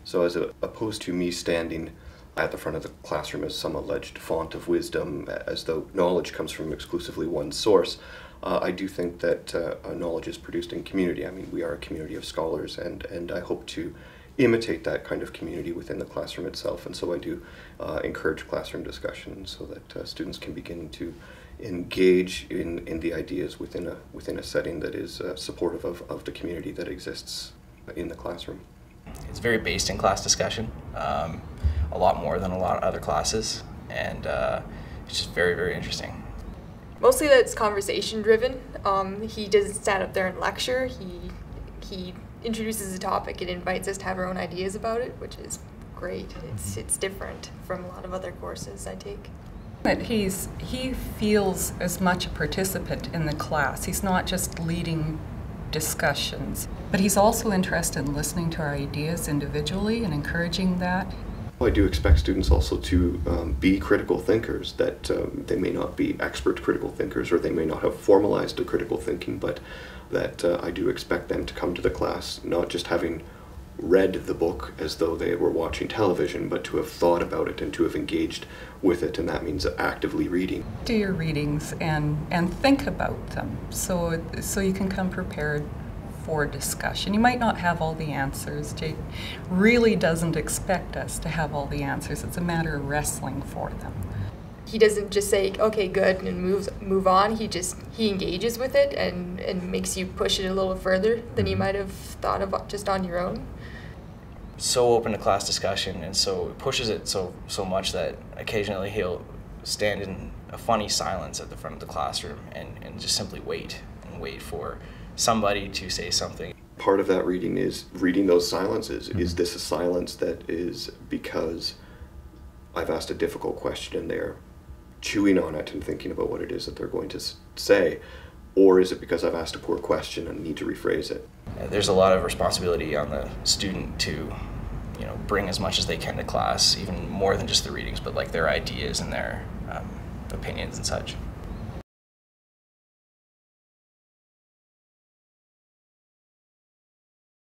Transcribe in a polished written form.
So as opposed to me standing at the front of the classroom as some alleged font of wisdom, as though knowledge comes from exclusively one source, I do think that knowledge is produced in community. I mean, we are a community of scholars, and I hope to imitate that kind of community within the classroom itself. And so I do encourage classroom discussion so that students can begin to engage in the ideas within a setting that is supportive of the community that exists in the classroom. It's very based in class discussion, a lot more than a lot of other classes, and it's just very, very interesting. Mostly that's conversation driven. He doesn't stand up there and lecture. He introduces a topic and invites us to have our own ideas about it, which is great. It's different from a lot of other courses I take. But he feels as much a participant in the class. He's not just leading discussions, but he's also interested in listening to our ideas individually and encouraging that. I do expect students also to be critical thinkers, that they may not be expert critical thinkers or they may not have formalized a critical thinking, but that I do expect them to come to the class not just having read the book as though they were watching television, but to have thought about it and to have engaged with it, and that means actively reading. Do your readings and think about them so you can come prepared for discussion. You might not have all the answers. Jake really doesn't expect us to have all the answers. It's a matter of wrestling for them. He doesn't just say, okay, good, and move on. He engages with it and makes you push it a little further than you might have thought of just on your own. So open to class discussion, and so pushes it so much that occasionally he'll stand in a funny silence at the front of the classroom and just simply wait for somebody to say something. Part of that reading is reading those silences. Is this a silence that is because I've asked a difficult question and they're chewing on it and thinking about what it is that they're going to say, or is it because I've asked a poor question and need to rephrase it? There's a lot of responsibility on the student to, bring as much as they can to class, even more than just the readings, but like their ideas and their opinions and such.